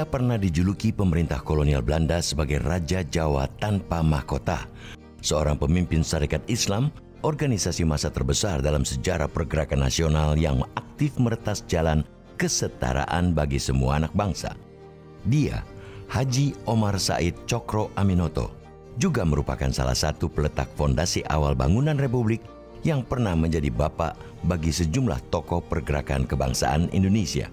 Ia pernah dijuluki pemerintah kolonial Belanda sebagai Raja Jawa tanpa mahkota, seorang pemimpin Sarekat Islam, organisasi massa terbesar dalam sejarah pergerakan nasional yang aktif meretas jalan kesetaraan bagi semua anak bangsa. Dia, Haji Omar Said Cokro Aminoto, juga merupakan salah satu peletak fondasi awal bangunan Republik yang pernah menjadi bapak bagi sejumlah tokoh pergerakan kebangsaan Indonesia.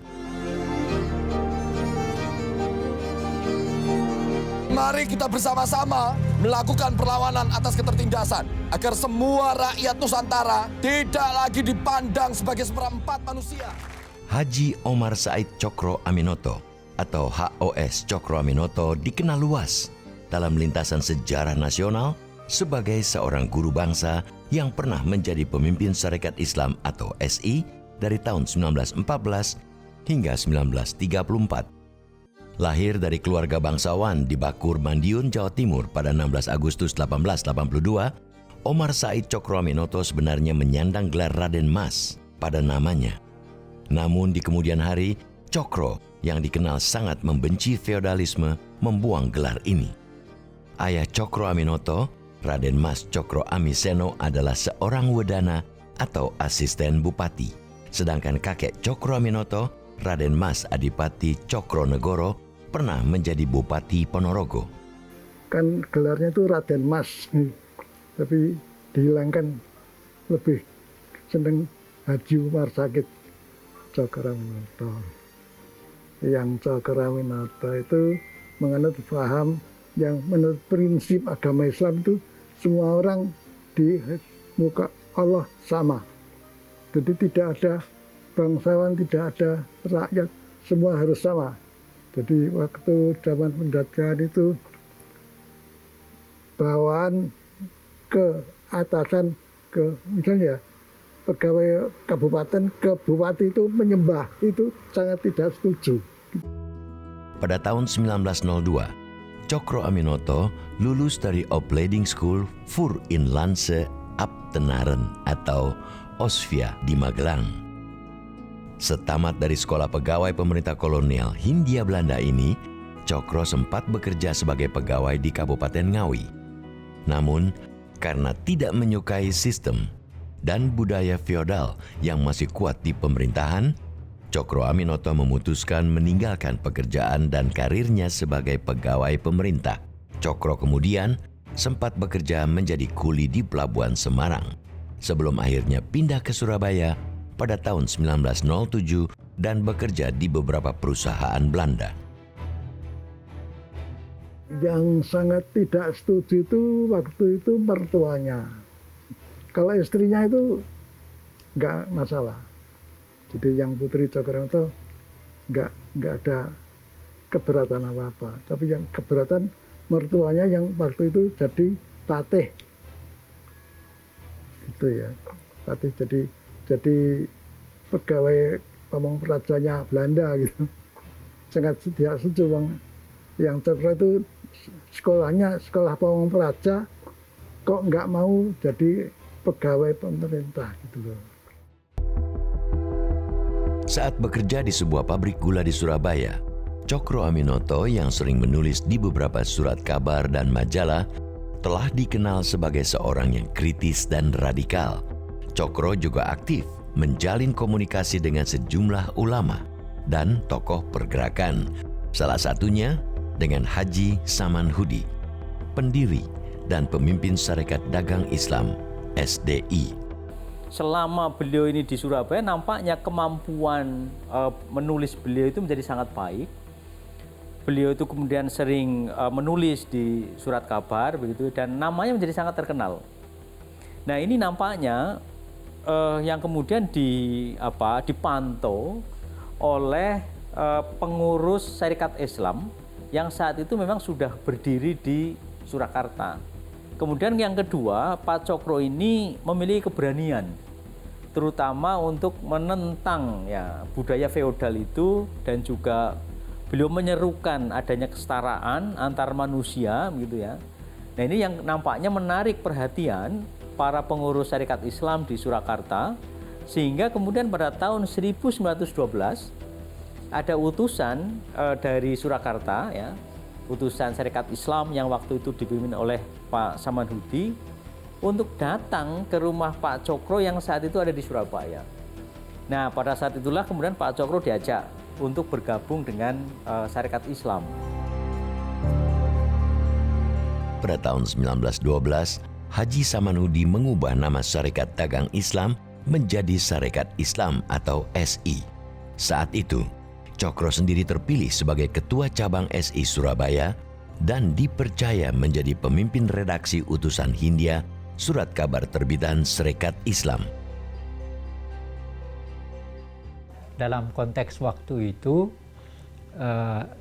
Mari kita bersama-sama melakukan perlawanan atas ketertindasan agar semua rakyat Nusantara tidak lagi dipandang sebagai seperempat manusia. Haji Omar Said Cokro Aminoto atau HOS Cokro Aminoto dikenal luas dalam lintasan sejarah nasional sebagai seorang guru bangsa yang pernah menjadi pemimpin Sarekat Islam atau SI dari tahun 1914 hingga 1934. Lahir dari keluarga bangsawan di Bakur, Madiun, Jawa Timur pada 16 Agustus 1882, Omar Said Cokro Aminoto sebenarnya menyandang gelar Raden Mas pada namanya. Namun di kemudian hari, Cokro yang dikenal sangat membenci feodalisme membuang gelar ini. Ayah Cokro Aminoto, Raden Mas Cokro Amiseno adalah seorang wedana atau asisten bupati. Sedangkan kakek Cokro Aminoto, Raden Mas Adipati Cokro Negoro, pernah menjadi Bupati Ponorogo. Kan gelarnya itu Raden Mas, tapi dihilangkan, lebih seneng Haji Umar Said Cokro Aminoto. Yang Cokro Aminoto itu menganut paham yang menurut prinsip agama Islam itu semua orang di muka Allah sama. Jadi tidak ada bangsawan, tidak ada rakyat, semua harus sama. Jadi waktu zaman penjajahan itu bawahan ke atasan, ke misalnya pegawai kabupaten ke bupati itu menyembah, itu sangat tidak setuju. Pada tahun 1902, Cokro Aminoto lulus dari Opleiding School voor Inlandse Ambtenaren atau OSVIA di Magelang. Setamat dari sekolah pegawai pemerintah kolonial Hindia Belanda ini, Cokro sempat bekerja sebagai pegawai di Kabupaten Ngawi. Namun, karena tidak menyukai sistem dan budaya feodal yang masih kuat di pemerintahan, Cokro Aminoto memutuskan meninggalkan pekerjaan dan karirnya sebagai pegawai pemerintah. Cokro kemudian sempat bekerja menjadi kuli di Pelabuhan Semarang, sebelum akhirnya pindah ke Surabaya pada tahun 1907 dan bekerja di beberapa perusahaan Belanda. Yang sangat tidak setuju itu waktu itu mertuanya. Kalau istrinya itu nggak masalah. Jadi yang Putri Cokro Aminoto nggak ada keberatan apa-apa. Tapi yang keberatan mertuanya yang waktu itu jadi patih. Gitu ya. Patih jadi pegawai pamong prajanya Belanda gitu. Sangat tidak setuju bang. Yang Cokro itu sekolahnya sekolah pamong praja kok nggak mau jadi pegawai pemerintah gitu loh. Saat bekerja di sebuah pabrik gula di Surabaya, Cokro Aminoto yang sering menulis di beberapa surat kabar dan majalah telah dikenal sebagai seorang yang kritis dan radikal. Cokro juga aktif menjalin komunikasi dengan sejumlah ulama dan tokoh pergerakan, salah satunya dengan Haji Saman Hudi, pendiri dan pemimpin Sarekat Dagang Islam SDI. Selama beliau ini di Surabaya, nampaknya kemampuan menulis beliau itu menjadi sangat baik. Beliau itu kemudian sering menulis di surat kabar begitu, dan namanya menjadi sangat terkenal. Nah, ini nampaknya yang kemudian dipantau oleh pengurus Sarekat Islam yang saat itu memang sudah berdiri di Surakarta. Kemudian yang kedua, Pak Cokro ini memiliki keberanian, terutama untuk menentang ya budaya feodal itu, dan juga beliau menyerukan adanya kesetaraan antar manusia, gitu ya. Nah, ini yang nampaknya menarik perhatian para pengurus Sarekat Islam di Surakarta, sehingga kemudian pada tahun 1912 ada utusan dari Surakarta, ya, utusan Syarikat Islam yang waktu itu dipimpin oleh Pak Samanhudi untuk datang ke rumah Pak Cokro yang saat itu ada di Surabaya. Nah, pada saat itulah kemudian Pak Cokro diajak untuk bergabung dengan Syarikat Islam. Pada tahun 1912, Haji Samanhudi mengubah nama Syarikat Dagang Islam menjadi Syarikat Islam atau SI. Saat itu, Cokro sendiri terpilih sebagai Ketua Cabang SI Surabaya dan dipercaya menjadi pemimpin redaksi utusan Hindia, surat kabar terbitan Syarikat Islam. Dalam konteks waktu itu,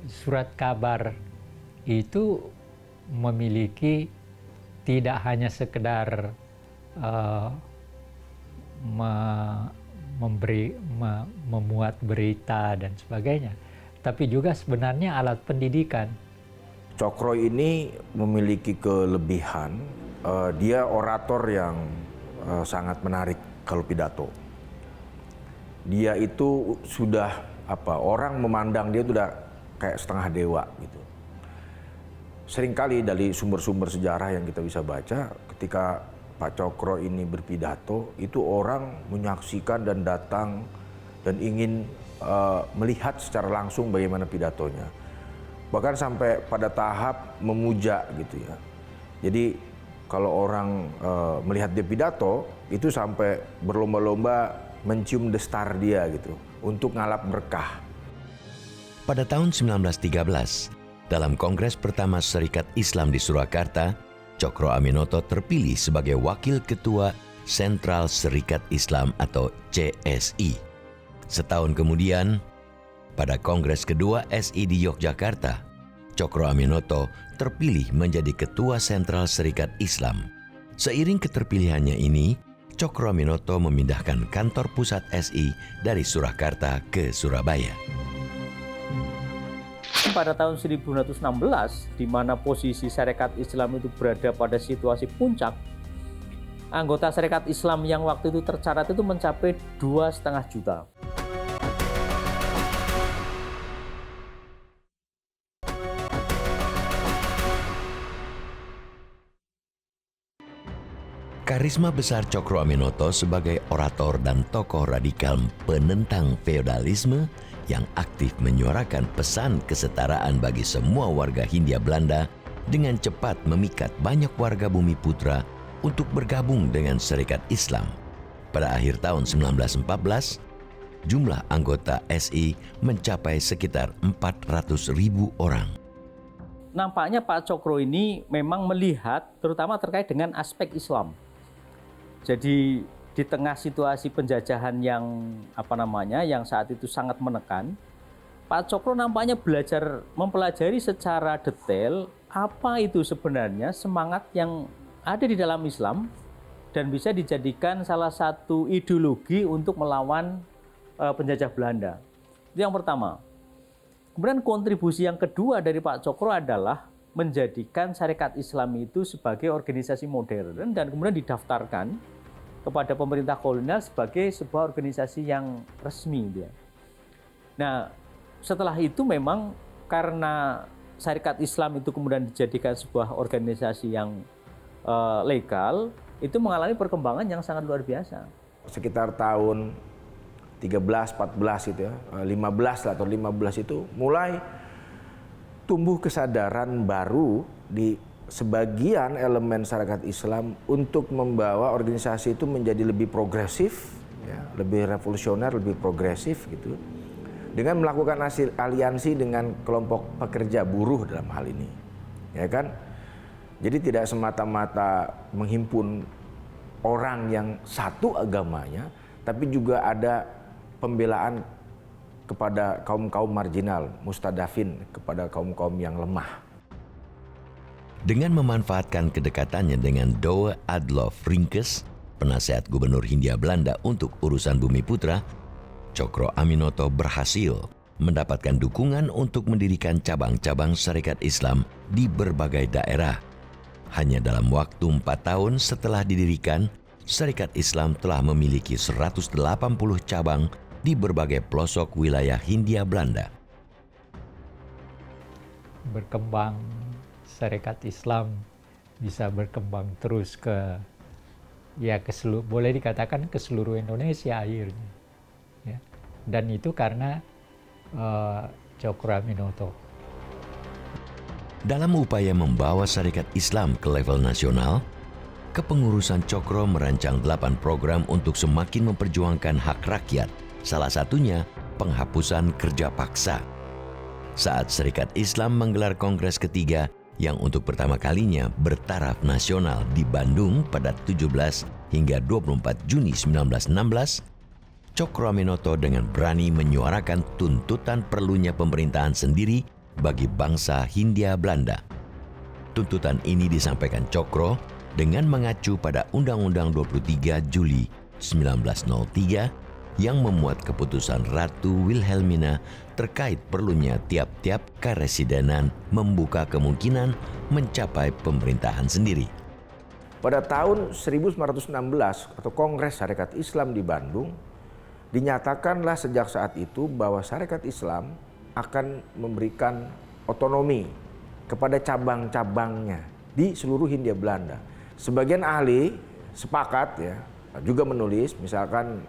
surat kabar itu memiliki tidak hanya sekedar memuat berita dan sebagainya, tapi juga sebenarnya alat pendidikan. Cokro ini memiliki kelebihan, dia orator yang sangat menarik kalau pidato. Dia itu sudah orang memandang dia sudah kayak setengah dewa gitu. Seringkali dari sumber-sumber sejarah yang kita bisa baca, ketika Pak Cokro ini berpidato, itu orang menyaksikan dan datang dan ingin melihat secara langsung bagaimana pidatonya. Bahkan sampai pada tahap memuja gitu ya. Jadi kalau orang melihat dia pidato, itu sampai berlomba-lomba mencium destar dia gitu, untuk ngalap berkah. Pada tahun 1913, dalam Kongres pertama Syarikat Islam di Surakarta, Cokro Aminoto terpilih sebagai Wakil Ketua Sentral Syarikat Islam atau CSI. Setahun kemudian, pada Kongres kedua SI di Yogyakarta, Cokro Aminoto terpilih menjadi Ketua Sentral Syarikat Islam. Seiring keterpilihannya ini, Cokro Aminoto memindahkan kantor pusat SI dari Surakarta ke Surabaya. Pada tahun 1916, di mana posisi Syarikat Islam itu berada pada situasi puncak, anggota Syarikat Islam yang waktu itu tercatat itu mencapai 2,5 juta. Karisma besar Cokro Aminoto sebagai orator dan tokoh radikal penentang feodalisme yang aktif menyuarakan pesan kesetaraan bagi semua warga Hindia Belanda dengan cepat memikat banyak warga Bumi Putra untuk bergabung dengan Syarikat Islam. Pada akhir tahun 1914, jumlah anggota SI mencapai sekitar 400.000 orang. Nampaknya Pak Cokro ini memang melihat terutama terkait dengan aspek Islam. Jadi di tengah situasi penjajahan yang yang saat itu sangat menekan, Pak Cokro nampaknya mempelajari secara detail apa itu sebenarnya semangat yang ada di dalam Islam dan bisa dijadikan salah satu ideologi untuk melawan penjajah Belanda. Itu yang pertama. Kemudian kontribusi yang kedua dari Pak Cokro adalah menjadikan Syarikat Islam itu sebagai organisasi modern dan kemudian didaftarkan kepada pemerintah kolonial sebagai sebuah organisasi yang resmi. Nah, setelah itu memang karena Syarikat Islam itu kemudian dijadikan sebuah organisasi yang legal, itu mengalami perkembangan yang sangat luar biasa. Sekitar tahun 13, 14 itu ya, 15 atau 15 itu mulai tumbuh kesadaran baru di sebagian elemen Syarikat Islam untuk membawa organisasi itu menjadi lebih progresif, ya, lebih revolusioner, lebih progresif gitu, dengan melakukan aliansi dengan kelompok pekerja buruh dalam hal ini, ya kan? Jadi tidak semata-mata menghimpun orang yang satu agamanya, tapi juga ada pembelaan kepada kaum-kaum marginal, mustadafin, kepada kaum-kaum yang lemah. Dengan memanfaatkan kedekatannya dengan Douwe Adolf Ringkes, penasihat gubernur Hindia Belanda untuk urusan Bumi Putra, Cokro Aminoto berhasil mendapatkan dukungan untuk mendirikan cabang-cabang Syarikat Islam di berbagai daerah. Hanya dalam waktu 4 tahun setelah didirikan, Syarikat Islam telah memiliki 180 cabang di berbagai pelosok wilayah Hindia Belanda. Berkembang Syarikat Islam bisa berkembang terus ke boleh dikatakan ke seluruh Indonesia akhirnya. Ya. Dan itu karena Cokro Aminoto. Dalam upaya membawa syarikat Islam ke level nasional, kepengurusan Cokro merancang 8 program untuk semakin memperjuangkan hak rakyat, salah satunya penghapusan kerja paksa. Saat Syarikat Islam menggelar Kongres ketiga yang untuk pertama kalinya bertaraf nasional di Bandung pada 17 hingga 24 Juni 1916, Cokro Aminoto dengan berani menyuarakan tuntutan perlunya pemerintahan sendiri bagi bangsa Hindia Belanda. Tuntutan ini disampaikan Cokro dengan mengacu pada Undang-Undang 23 Juli 1903 yang memuat keputusan Ratu Wilhelmina terkait perlunya tiap-tiap karesidenan membuka kemungkinan mencapai pemerintahan sendiri. Pada tahun 1916 atau Kongres Syarikat Islam di Bandung, dinyatakanlah sejak saat itu bahwa Syarikat Islam akan memberikan otonomi kepada cabang-cabangnya di seluruh Hindia Belanda. Sebagian ahli sepakat ya, juga menulis, misalkan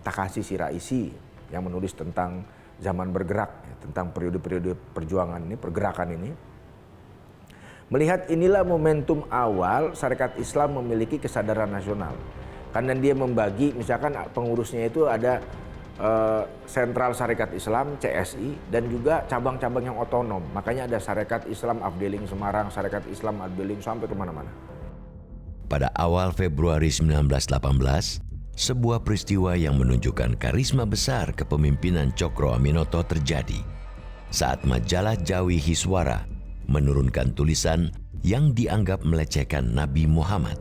Takashi Shiraishi yang menulis tentang zaman bergerak, ya, tentang periode-periode perjuangan ini, pergerakan ini. Melihat inilah momentum awal Syarikat Islam memiliki kesadaran nasional. Karena dia membagi, misalkan pengurusnya itu ada Sentral Syarikat Islam CSI dan juga cabang-cabang yang otonom. Makanya ada Syarikat Islam Afdeling Semarang, Syarikat Islam Afdeling sampai kemana-mana. Pada awal Februari 1918, sebuah peristiwa yang menunjukkan karisma besar kepemimpinan Cokro Aminoto terjadi saat majalah Jawi Hiswara menurunkan tulisan yang dianggap melecehkan Nabi Muhammad.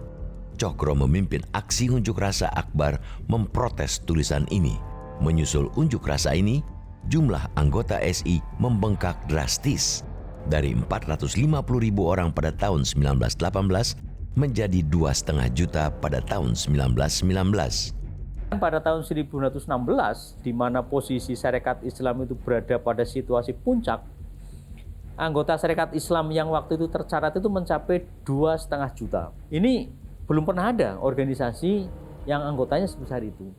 Cokro memimpin aksi unjuk rasa akbar memprotes tulisan ini. Menyusul unjuk rasa ini, jumlah anggota SI membengkak drastis dari 450.000 orang pada tahun 1918 menjadi 2,5 juta pada tahun 1919. Pada tahun 1916, di mana posisi Syarikat Islam itu berada pada situasi puncak, anggota Syarikat Islam yang waktu itu tercatat itu mencapai 2,5 juta. Ini belum pernah ada organisasi yang anggotanya sebesar itu.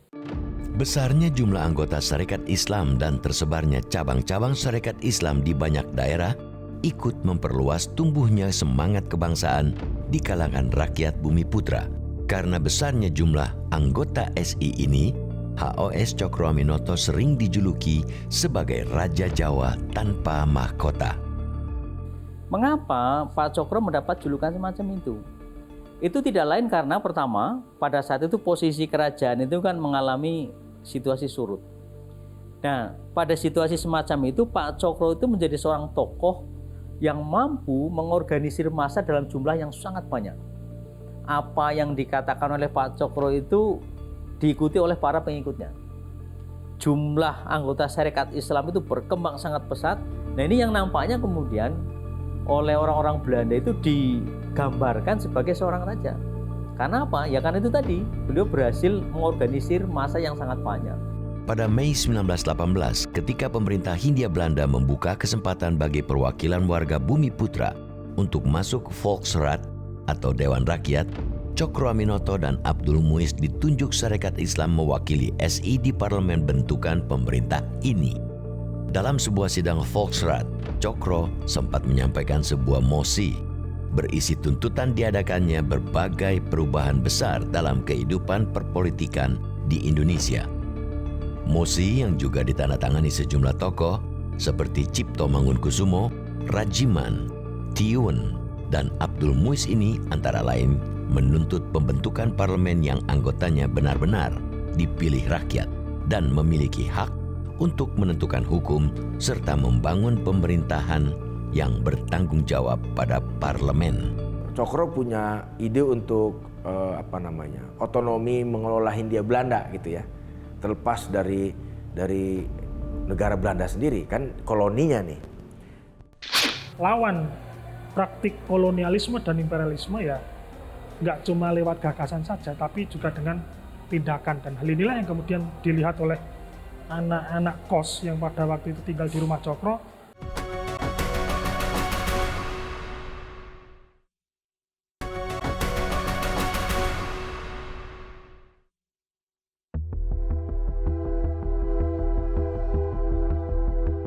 Besarnya jumlah anggota Syarikat Islam dan tersebarnya cabang-cabang Syarikat Islam di banyak daerah ikut memperluas tumbuhnya semangat kebangsaan di kalangan rakyat Bumi Putra. Karena besarnya jumlah anggota SI ini, HOS Cokro Aminoto sering dijuluki sebagai Raja Jawa tanpa mahkota. Mengapa Pak Cokro mendapat julukan semacam itu? Itu tidak lain karena pertama, pada saat itu posisi kerajaan itu kan mengalami situasi surut. Nah, pada situasi semacam itu Pak Cokro itu menjadi seorang tokoh yang mampu mengorganisir massa dalam jumlah yang sangat banyak. Apa yang dikatakan oleh Pak Cokro itu diikuti oleh para pengikutnya. Jumlah anggota Syarikat Islam itu berkembang sangat pesat. Nah, ini yang nampaknya kemudian oleh orang-orang Belanda itu digambarkan sebagai seorang raja. Karena apa? Ya karena itu tadi, beliau berhasil mengorganisir massa yang sangat banyak. Pada Mei 1918, ketika pemerintah Hindia Belanda membuka kesempatan bagi perwakilan warga Bumi Putra untuk masuk Volksraad atau Dewan Rakyat, Cokro Aminoto dan Abdul Muiz ditunjuk Syarikat Islam mewakili SI di parlemen bentukan pemerintah ini. Dalam sebuah sidang Volksraad, Cokro sempat menyampaikan sebuah mosi berisi tuntutan diadakannya berbagai perubahan besar dalam kehidupan perpolitikan di Indonesia. Mosi yang juga ditandatangani sejumlah tokoh seperti Cipto Mangunkusumo, Rajiman, Tiun, dan Abdul Muiz ini antara lain menuntut pembentukan parlemen yang anggotanya benar-benar dipilih rakyat dan memiliki hak untuk menentukan hukum serta membangun pemerintahan yang bertanggung jawab pada parlemen. Cokro punya ide untuk otonomi mengelola Hindia Belanda gitu ya, terlepas dari negara Belanda sendiri, kan koloninya nih. Lawan praktik kolonialisme dan imperialisme ya nggak cuma lewat gagasan saja, tapi juga dengan tindakan, dan hal inilah yang kemudian dilihat oleh anak-anak kos yang pada waktu itu tinggal di rumah Cokro.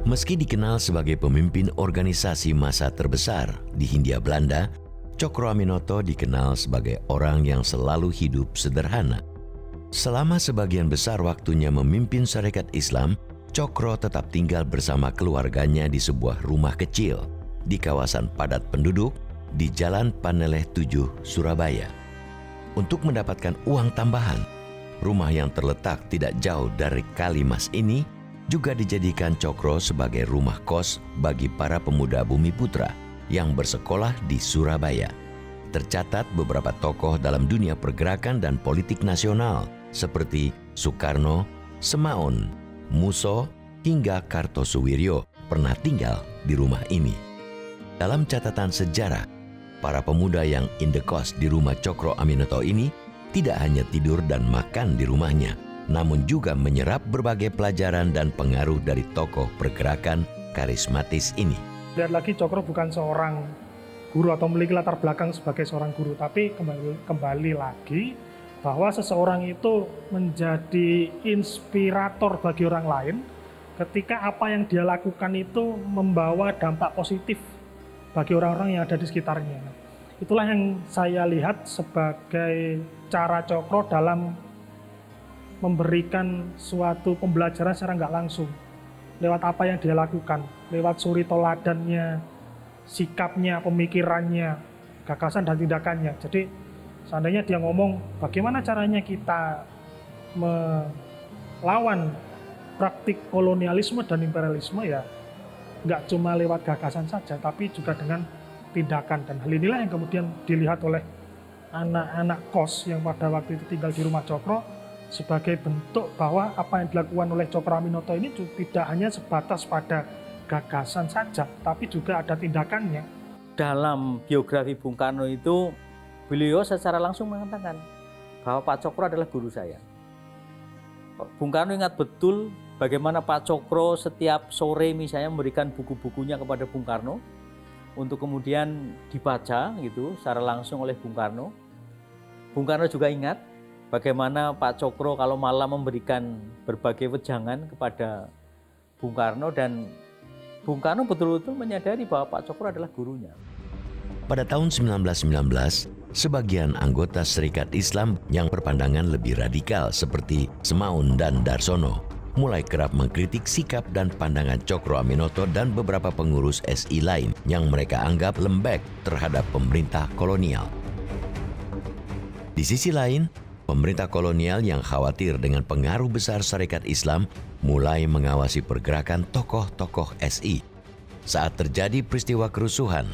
Meski dikenal sebagai pemimpin organisasi massa terbesar di Hindia Belanda, Cokro Aminoto dikenal sebagai orang yang selalu hidup sederhana. Selama sebagian besar waktunya memimpin Sarekat Islam, Cokro tetap tinggal bersama keluarganya di sebuah rumah kecil di kawasan padat penduduk di Jalan Paneleh 7, Surabaya. Untuk mendapatkan uang tambahan, rumah yang terletak tidak jauh dari Kali Mas ini juga dijadikan Cokro sebagai rumah kos bagi para pemuda Bumi Putra yang bersekolah di Surabaya. Tercatat beberapa tokoh dalam dunia pergerakan dan politik nasional seperti Soekarno, Semaun, Muso, hingga Kartosuwiryo pernah tinggal di rumah ini. Dalam catatan sejarah, para pemuda yang indekos di rumah Cokro Aminoto ini tidak hanya tidur dan makan di rumahnya, namun juga menyerap berbagai pelajaran dan pengaruh dari tokoh pergerakan karismatis ini. Lihat lagi, Cokro bukan seorang guru atau memiliki latar belakang sebagai seorang guru, tapi kembali lagi bahwa seseorang itu menjadi inspirator bagi orang lain ketika apa yang dia lakukan itu membawa dampak positif bagi orang-orang yang ada di sekitarnya. Itulah yang saya lihat sebagai cara Cokro dalam memberikan suatu pembelajaran secara nggak langsung lewat apa yang dia lakukan, lewat suri toladannya, sikapnya, pemikirannya, gagasan dan tindakannya. Jadi seandainya dia ngomong bagaimana caranya kita melawan praktik kolonialisme dan imperialisme, ya nggak cuma lewat gagasan saja, tapi juga dengan tindakan. Dan hal inilah yang kemudian dilihat oleh anak-anak kos yang pada waktu itu tinggal di rumah Cokro sebagai bentuk bahwa apa yang dilakukan oleh Cokro Aminoto ini tidak hanya sebatas pada gagasan saja, tapi juga ada tindakannya. Dalam biografi Bung Karno itu, beliau secara langsung mengatakan bahwa Pak Cokro adalah guru saya. Bung Karno ingat betul bagaimana Pak Cokro setiap sore misalnya memberikan buku-bukunya kepada Bung Karno untuk kemudian dibaca gitu secara langsung oleh Bung Karno. Bung Karno juga ingat bagaimana Pak Cokro kalau malam memberikan berbagai wejangan kepada Bung Karno, dan Bung Karno betul-betul menyadari bahwa Pak Cokro adalah gurunya. Pada tahun 1919, sebagian anggota Serikat Islam yang berpandangan lebih radikal seperti Semaun dan Darsono mulai kerap mengkritik sikap dan pandangan Cokro Aminoto dan beberapa pengurus SI lain yang mereka anggap lembek terhadap pemerintah kolonial. Di sisi lain, pemerintah kolonial yang khawatir dengan pengaruh besar Sarekat Islam mulai mengawasi pergerakan tokoh-tokoh SI. Saat terjadi peristiwa kerusuhan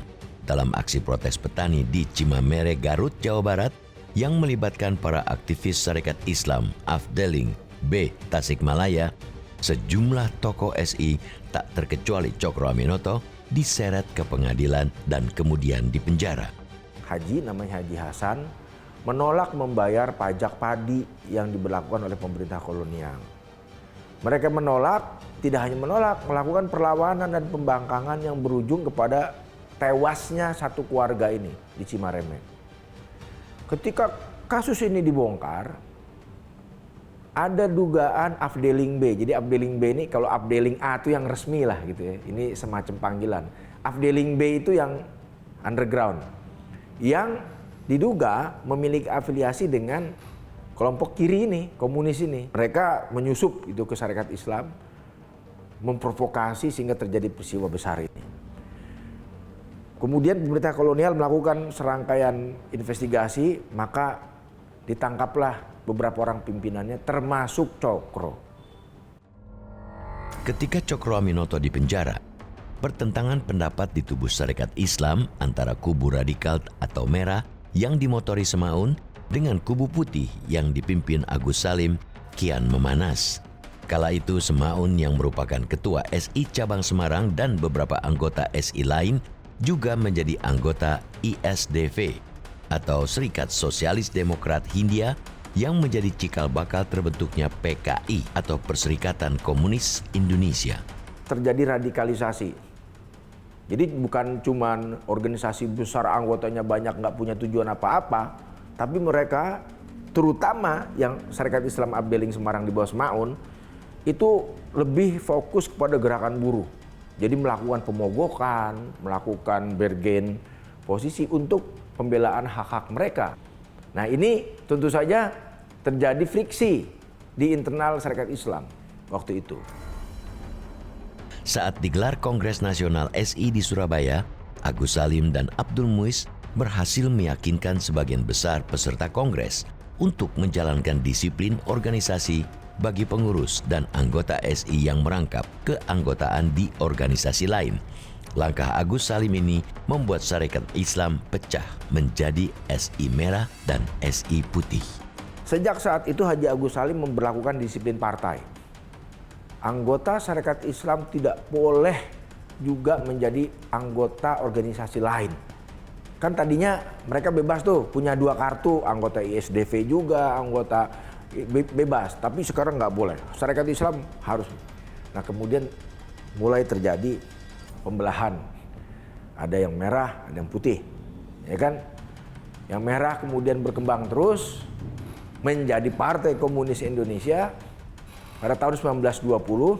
dalam aksi protes petani di Cimamere, Garut, Jawa Barat yang melibatkan para aktivis Sarekat Islam Afdeling B. Tasikmalaya, sejumlah tokoh SI tak terkecuali Cokro Aminoto diseret ke pengadilan dan kemudian dipenjara. Haji namanya Haji Hasan menolak membayar pajak padi yang diberlakukan oleh pemerintah kolonial. Mereka menolak, tidak hanya menolak, melakukan perlawanan dan pembangkangan yang berujung kepada tewasnya satu keluarga ini di Cimareme. Ketika kasus ini dibongkar, ada dugaan Afdeling B. Jadi Afdeling B ini, kalau Afdeling A itu yang resmi lah gitu ya. Ini semacam panggilan. Afdeling B itu yang underground, yang diduga memiliki afiliasi dengan kelompok kiri ini, komunis ini. Mereka menyusup itu ke Sarekat Islam, memprovokasi sehingga terjadi peristiwa besar ini. Kemudian pemerintah kolonial melakukan serangkaian investigasi, maka ditangkaplah beberapa orang pimpinannya termasuk Cokro. Ketika Cokro Aminoto dipenjara, pertentangan pendapat di tubuh Sarekat Islam antara kubu radikal atau merah yang dimotori Semaun dengan kubu putih yang dipimpin Agus Salim kian memanas. Kala itu Semaun yang merupakan ketua SI Cabang Semarang dan beberapa anggota SI lain juga menjadi anggota ISDV atau Serikat Sosialis Demokrat Hindia yang menjadi cikal bakal terbentuknya PKI atau Perserikatan Komunis Indonesia. Terjadi radikalisasi. Jadi bukan cuman organisasi besar anggotanya banyak nggak punya tujuan apa-apa, tapi mereka terutama yang Sarekat Islam Abdeling Semarang di bawah Semaun itu lebih fokus kepada gerakan buruh. Jadi melakukan pemogokan, melakukan bergen posisi untuk pembelaan hak-hak mereka. Nah ini tentu saja terjadi friksi di internal Sarekat Islam waktu itu. Saat digelar Kongres Nasional SI di Surabaya, Agus Salim dan Abdul Muiz berhasil meyakinkan sebagian besar peserta Kongres untuk menjalankan disiplin organisasi bagi pengurus dan anggota SI yang merangkap keanggotaan di organisasi lain. Langkah Agus Salim ini membuat Sarekat Islam pecah menjadi SI Merah dan SI Putih. Sejak saat itu Haji Agus Salim memberlakukan disiplin partai. Anggota Sarekat Islam tidak boleh juga menjadi anggota organisasi lain. Kan tadinya mereka bebas tuh, punya 2 kartu, anggota ISDV juga, anggota bebas. Tapi sekarang nggak boleh, Sarekat Islam harus. Nah kemudian mulai terjadi pembelahan. Ada yang merah, ada yang putih. Ya kan? Yang merah kemudian berkembang terus menjadi Partai Komunis Indonesia pada tahun 1920.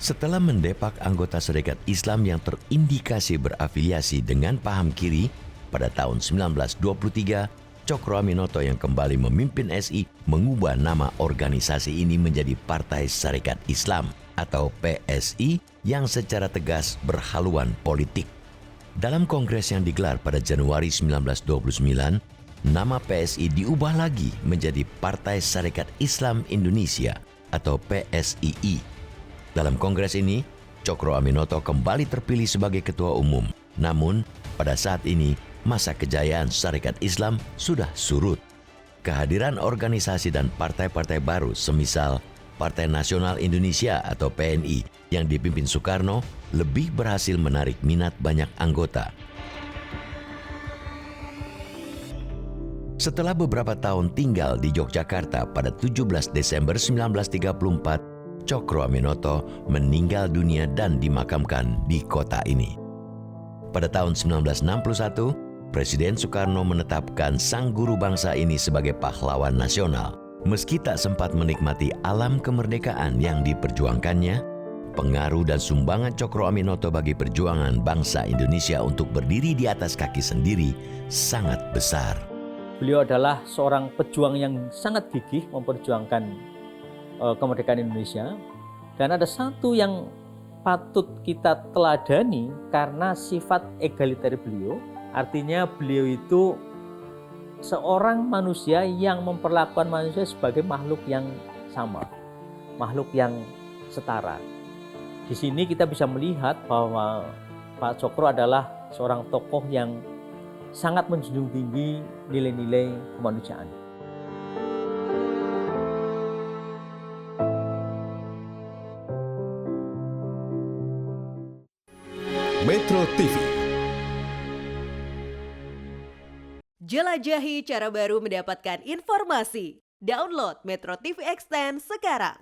Setelah mendepak anggota Sarekat Islam yang terindikasi berafiliasi dengan paham kiri, pada tahun 1923, Cokro Aminoto yang kembali memimpin SI mengubah nama organisasi ini menjadi Partai Sarekat Islam atau PSI yang secara tegas berhaluan politik. Dalam kongres yang digelar pada Januari 1929, nama PSI diubah lagi menjadi Partai Sarekat Islam Indonesia atau PSII. Dalam kongres ini, Cokro Aminoto kembali terpilih sebagai ketua umum. Namun, pada saat ini, masa kejayaan Sarekat Islam sudah surut. Kehadiran organisasi dan partai-partai baru semisal Partai Nasional Indonesia atau PNI yang dipimpin Soekarno lebih berhasil menarik minat banyak anggota. Setelah beberapa tahun tinggal di Yogyakarta pada 17 Desember 1934, Cokro Aminoto meninggal dunia dan dimakamkan di kota ini. Pada tahun 1961, Presiden Soekarno menetapkan sang guru bangsa ini sebagai pahlawan nasional. Meski tak sempat menikmati alam kemerdekaan yang diperjuangkannya, pengaruh dan sumbangan Cokro Aminoto bagi perjuangan bangsa Indonesia untuk berdiri di atas kaki sendiri sangat besar. Beliau adalah seorang pejuang yang sangat gigih memperjuangkan kemerdekaan Indonesia. Dan ada satu yang patut kita teladani karena sifat egaliter beliau. Artinya beliau itu seorang manusia yang memperlakukan manusia sebagai makhluk yang sama, makhluk yang setara. Di sini kita bisa melihat bahwa Pak Cokro adalah seorang tokoh yang sangat menjunjung tinggi nilai-nilai kemanusiaan. Metro TV. Jelajahi cara baru mendapatkan informasi. Download Metro TV Extend sekarang.